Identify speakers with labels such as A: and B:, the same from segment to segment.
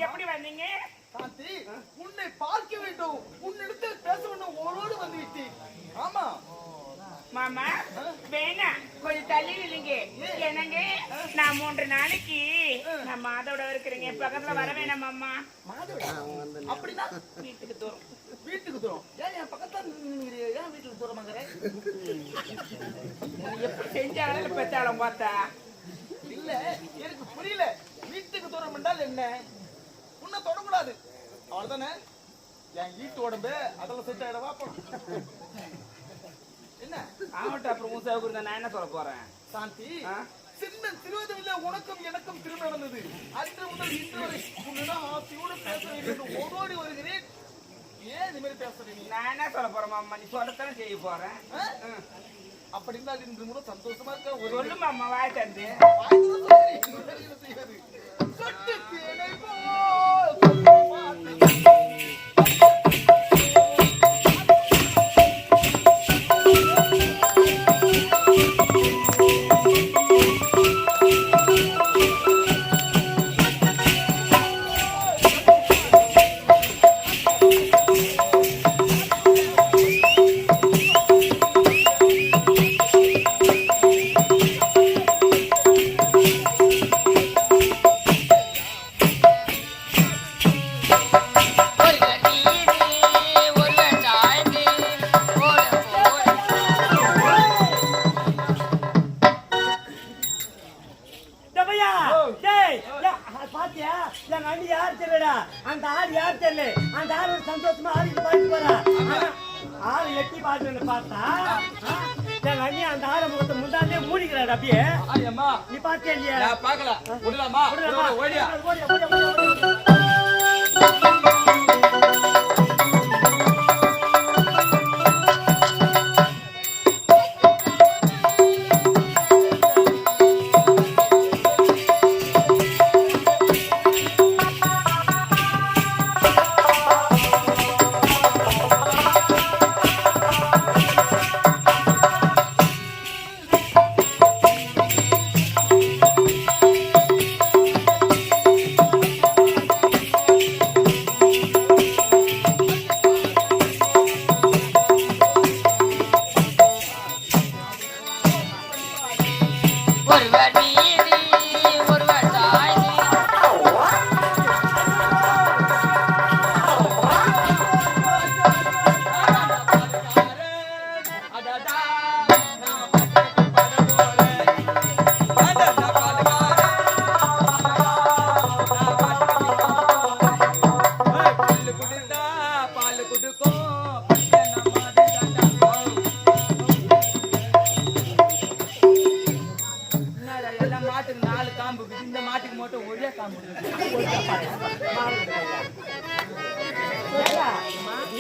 A: எப்படி வந்தீங்க?
B: சாந்தி, உன்னை பார்க்க வேண்டும், உன்னிடத்தில் பேச வேண்டும், ஓரோடு வந்து விட்டேன். ஆமா
A: மாமா, வேணா கொஞ்சம் தள்ளி இல்லைங்க. என்னங்க, நான் 3 நாளைக்கு நான் மாதோட இருக்கிறேங்க. பக்கத்துல வர வேணாம் மாமா.
B: மாதோட அப்படின்னா
A: வீட்டுக்கு தூரம்.
B: வீட்டுக்கு தூரம். ஏன் என் பக்கத்துல ஏன் வீட்டுக்கு தூரமாங்கற?
A: எப்படி செஞ்சாலும் பெத்தாலும் பார்த்தா
B: இல்ல, எனக்கு புரியல. வீட்டுக்கு தூரம் என்றால் என்ன? உன்னை தொடக்கூடாது அவ்வளவுதானே? என் வீட்டு உடம்பு அதெல்லாம் செட் ஆயிடவா? என்ன
A: ஆகட்டும், அப்புறம் உன் சவுக்கு நான் என்ன சொல்ல போறேன்?
B: சாந்தி, சின்ன சிறுவதில்லை உனக்கும் எனக்கும் திரும்ப நடந்தது. அன்று முதல் இன்று வரை உன்னிடம் ஆசையோடு பேச வேண்டும் ஓடோடி வருகிறேன். ஏன் இது மாதிரி பேசுறீங்க?
A: நான் என்ன சொல்ல போறேன் மாமா? நீ சொல்லத்தானே செய்ய போறேன்.
B: அப்படி இருந்தால் இன்று கூட சந்தோஷமா இருக்க.
A: சொல்லு மாமா, வாய் தந்து
B: சொட்டு தேனை போ.
C: அந்த ஆள் யார் தெரியல, அந்த ஆள் சந்தோஷமா ஆடிட்டு பாட்டு போறா. ஆள் எட்டி பாட்டு பார்த்தா எங்க அண்ணி அந்த ஆளை முகத்தை முந்தாண்டே மூடிக்கிறாரு. அப்படியே நீ பார்த்தே இல்லையா?
B: பாக்கல விடலாமா? ஓடியா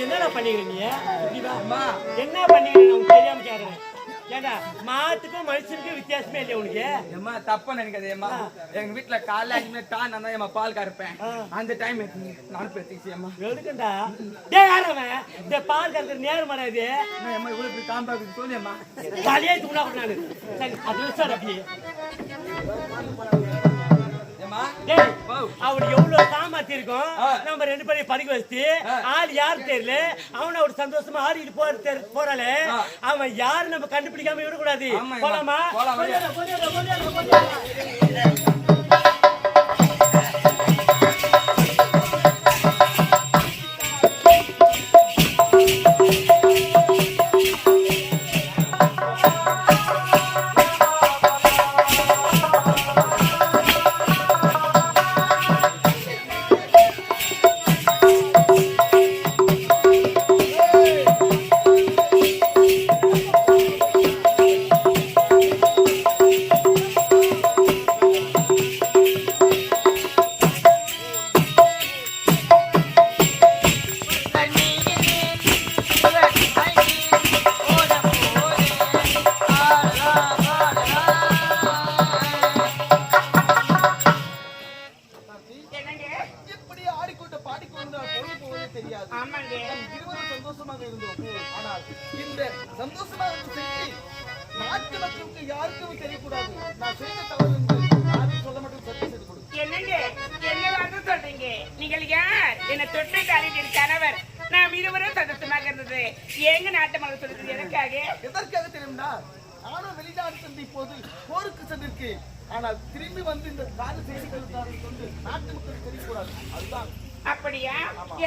C: என்னடா பண்ணிக்கிறீங்க? என்ன பண்ணிக்கிறீங்க தெரியாம கேக்குறேன். ஏண்டா மாட்டுக்கும் மனுஷனுக்கும் வித்தியாசமே இல்லையா உனக்கு?
D: ஏமா தப்பா நினைக்காதேம்மா. எங்க வீட்டுல காலைல 5 மணி தான் நான் தான் பால் கறப்பேன். அந்த டைம் நான் பேசிச்சேம்மா.
C: எதுக்குண்டா? டேய் யாரவன்? இந்த பால் கறக்கிற நேரம் மாடாது.
D: நான் ஏமா இவ்வளவு இப்படி காம்பாக்கு சொல்லியம்மா.
C: தலையே தூணா நானு. சரி அது சார் அப்படியே.
D: ஏமா
C: டேய் அவரு எவ்வளவு சாமர்த்தியம் இருக்கும். நம்ம 2 பேரையும் படிக்க வச்சு ஆள் யார் தெரியல, அவன ஒரு சந்தோஷமா ஆடிட்டு போறாளே, அவன் யாரு நம்ம கண்டுபிடிக்காம விடக்கூடாது. போலாமா?
A: நீங்கள் யார்? என்னை தொட்டு தாளிட்டு கணவர் நாம் இருவரும் சந்தோஷமாக இருந்தது எங்க நாட்டமாக சொல்றது
B: எதற்காக தெரியும்னா நானும் வெளிநாடு சென்று இப்போது போருக்கு சென்றிருக்கேன். ஆனால் திரும்பி வந்து இந்த கால செய்திகளுக்காக கொண்டு நாட்டு மக்கள் தெரியக்கூடாது. அதுதான்.
A: அப்படியா?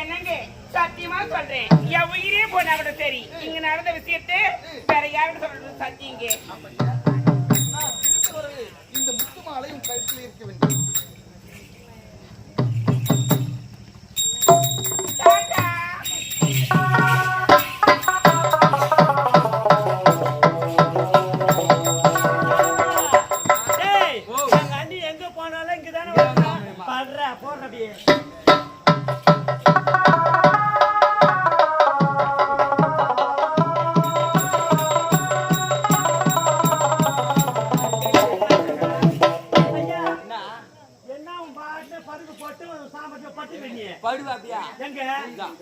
A: என்னங்க சத்தியமா சொல்றேன், என் உயிரே போனா கூட சரி, இங்க நடந்த விஷயத்தை வேற யாரும் சொல்றது சத்தியங்க.
B: நான் திரும்பி வரவே இந்த முத்து மாலையும் கழுத்தில் இருக்க வேண்டும்.
D: படுவாப்பியா
C: எங்க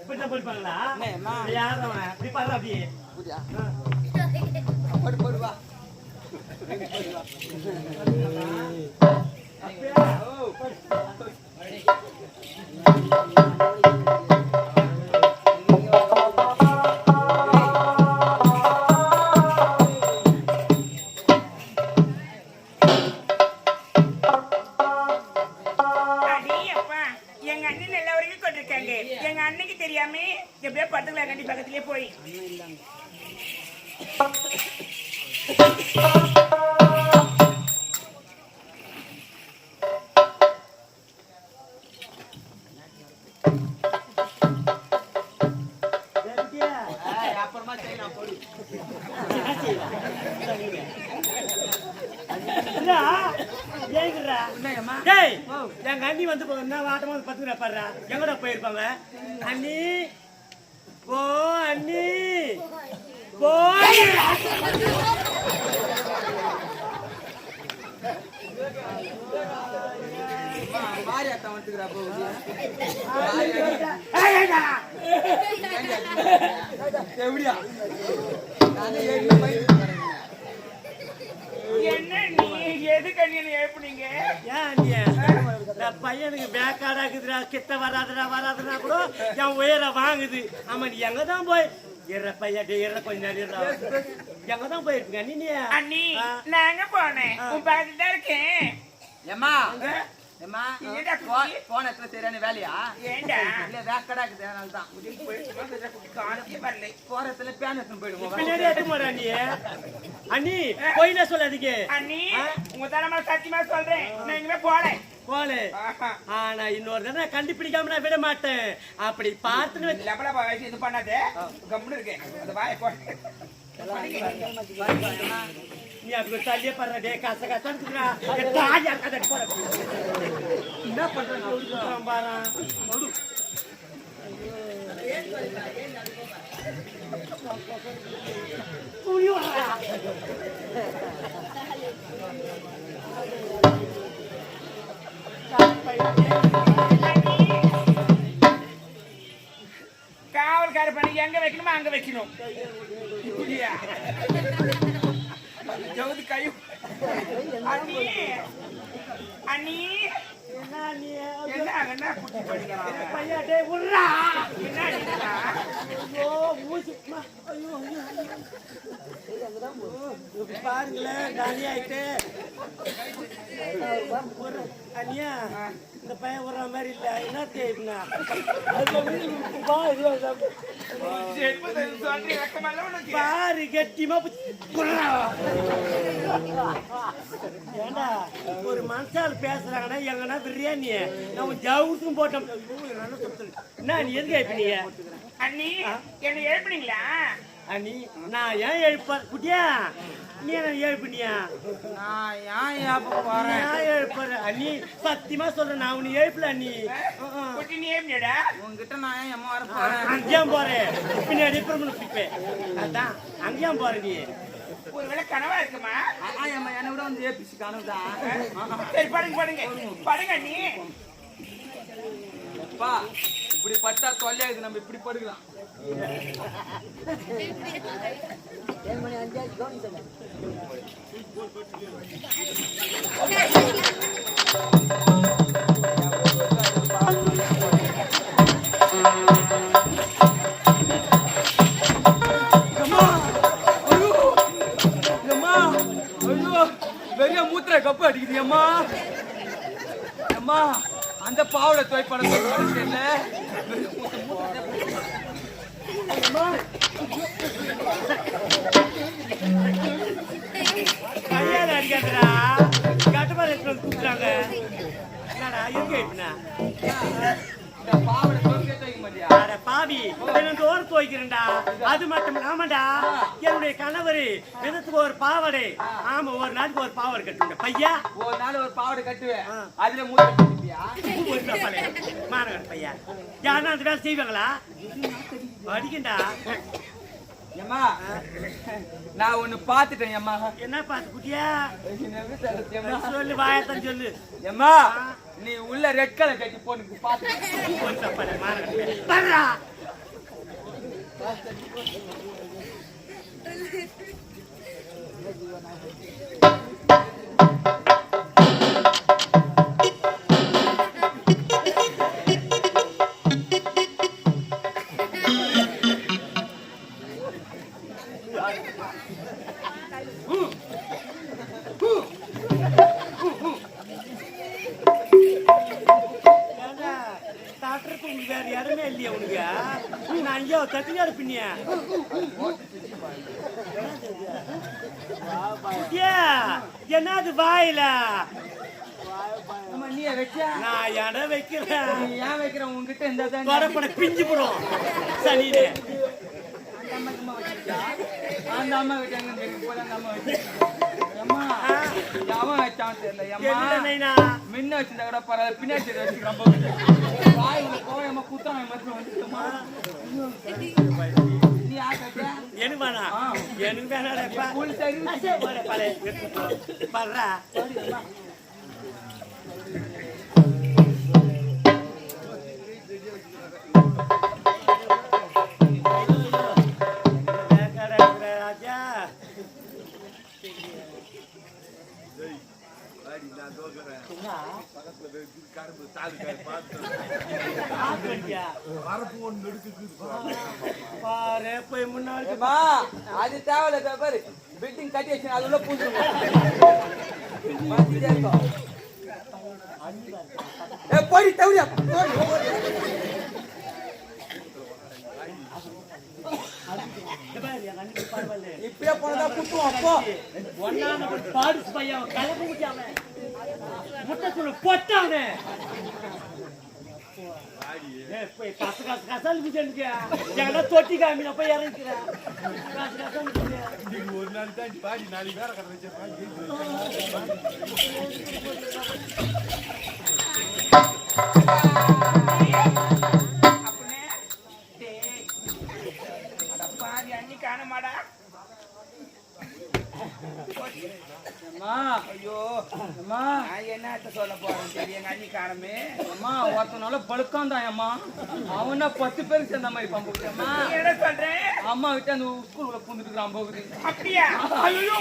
C: இப்படி படிப்பாங்களா? யாரும் இப்படி பாரு அப்படியே
D: படு படுவா
A: எங்க அன்னைக்கு தெரியாம எப்படியோ படுத்துக்கலாம் கண்டி பக்கத்திலே போய்
D: அப்புறமா செய்யலாம் போடு.
C: எங்க அண்ணி வந்து வாட்டமா பத்து பாடுறா எங்கடா போயிருப்பாங்க? அண்ணி போ அண்ணி போ.
D: மாரியாத்தா வந்துக்கிறா போகுது. எப்படியா
A: என்ன நீ எது கண்ணியனை எழுப்புனீங்க?
C: ஏன் பையனுக்கு பேக்காடாக்குதுடா, கிட்ட வராதுடா கூட என் உயர வாங்குது. ஆமா நீ எங்கதான் போய் கொஞ்ச நேரம் எங்கதான் போயிருக்கீங்க நீ?
A: அண்ணி நான் எங்க போனேன், உன் பக்கத்துல தான் இருக்கேன்.
D: ஏமா போன சரியான வேலையா?
A: ஏண்டா
D: இல்ல வேக்கடாக்குது, அதனாலதான் போறதுல பேன் எடுத்து
C: போயிடுவோம். அண்ணி போயினா சொல்லாதீங்க
A: அண்ணி, உங்க தலைமை சத்தியமா சொல்றேன், நான் இனிமே போல
C: ஆனா இன்னொரு தடவை கண்டுபிடிக்காம நான் விட மாட்டேன். அப்படி பார்த்துன்னு
A: இது பண்ணாதே, கம்முன்னு இருக்கேன். அந்த வாயை போ.
C: நீ அப்படி தள்ளியே பண்றே காசு காசுறா என்ன பண்றேன் பாரா
A: காவல்கார பண்ணி எங்க வைக்கணுமோ அங்க வைக்கணும். ஜவுதி கை அண்ணி அண்ணி என்ன குட்டி படிக்கிறான்
C: பையன் உர்றா
A: என்ன
C: பாருங்களேன் காலி ஆயிட்டு. அண்ணியா இந்த பையன் வர்ற மாதிரி இல்ல, என்ன தேவைன்னா பாரு கெட்டிமா ஏண்டா ஒரு மனுஷால் பேசுறாங்கன்னா எங்கன்னா பிரியாணி நம்ம ஜவுத்தும் போட்டோம். என்ன நீ எதுக்கு எழுப்பினீங்க?
A: அண்ணி என்ன எழுப்பினீங்களா?
C: அண்ணி நான் ஏன் எழுப்பார் குட்டியா? நீ என்ன எழுப்பினியா?
D: நான் ஏன் போறேன்?
C: நான் எழுப்பாரு அண்ணி, சத்தியமா சொல்றேன் நான் உன்னை எழுப்பல அண்ணி.
A: குட்டி நீ எழுப்பினடா?
D: உங்ககிட்ட நான் ஏன் அம்மா வர போறேன்?
C: அங்கேயும் போறேன் பின்னாடி பிடிப்பேன். அதான் அங்கேயும் போற நீ.
A: ஒருவேளை கனவா இருக்குமா?
D: என்ன விட வந்து ஏபிசி கனவுதான்.
A: சரி படுங்க படுங்க படுங்க அண்ணி.
D: அப்பா இப்படி பட்டா தொல்லையாகுது, நம்ம இப்படி படுக்கலாம். அம்மா அந்த பாவட தோய் பண்ண தெரியல
C: கையால அடிக்காதடா கட்டுப்பாடு எடுத்து கூப்பிட்டாங்க என்னடா எங்க இப்பனா
D: இந்த பாவட தோய்க்க தோய்க்க மாட்டியா
C: அட பாவி தினந்தோறும் துவைக்கிறேன்டா அது மட்டும் ஆமாண்டா என்னுடைய கணவர் தினத்துக்கு ஒரு பாவாடை ஆமா ஒரு நாளைக்கு ஒரு பாவாடை கட்டுங்க பையா
D: ஒரு நாள் ஒரு பாவட கட்டுவேன் அதுல மூணு கட்டிப்பியா
C: மாநகர் பையா யாருன்னா அந்த வேலை செய்வாங்களா அடிக்கண்டா
D: ஏம்மா நான் ஒண்ணு பாத்துட்டேன் ஏம்மா
C: என்ன பார்த்து குட்டியா
D: ஏம்மா
C: சொல்லு வாயத்தான் சொல்லு
D: ஏம்மா நீ உள்ள ரெட் கலர் கட்டி போனுக்கு பாத்து
C: பர்றா வேற இடமே இல்லையா உனக்கு நான் ஐயோ தட்டியாரு பின்னியா என்னது வாயில
D: நீ வச்சா
C: நான் இடம் வைக்கிறேன்
D: நீ ஏன் வைக்கிற உன்கிட்ட இந்த
C: வரப்பட பிஞ்சு போடும் சனியில
D: அந்த அம்மா வச்சாங்க போல அந்த அம்மா வச்சாங்க அம்மா அவன் வச்சான் தெரியல அம்மா முன்ன வச்சிருந்தா கூட பரவாயில்ல பின்னாடி வச்சுக்கிறான் வாய் உள்ள கோயம்மா குத்தாம மட்டும் வந்துட்டுமா நீ ஆக்கா
C: எனக்கு வேணா எனக்கு வேணாடா
D: புல் சரி
C: பர்றா ராஜா பாரு போய் முன்னாடி
D: அது தேவையில்ல பாரு பில்டிங் கட்டி வச்சு அது உள்ள பூந்துருங்க போய் தவிர இப்பயே போனதா குட்டுவோம் அப்போ
C: ஒன்னா பாடு பையன் கலப்பு முட்டாம முட்டை சொல்லு பொட்டானே காசு காசு கசால் மிச்சனுக்கு எங்கன்னா தொட்டி காமி போய் இறங்கிக்கிறேன் காசு கசால்
B: ஒரு நாள் தான் பாடி நாளைக்கு வேற கடை
A: பாதி அண்ணி காணமாடா
D: ஐயோ அம்மா
A: நான் என்னத்த சொல்ல போறேன் சரி எங்க அண்ணி காணமே
D: அம்மா ஒருத்தனால பழுக்காந்தான் அம்மா அவனா 10 பேருக்கு சேர்ந்த மாதிரி பம்பு அம்மா
A: என்ன சொல்றேன்
D: அம்மா விட்டு அந்த ஸ்கூல்ல பூந்துட்டு போகுது
A: அப்படியா ஐயோ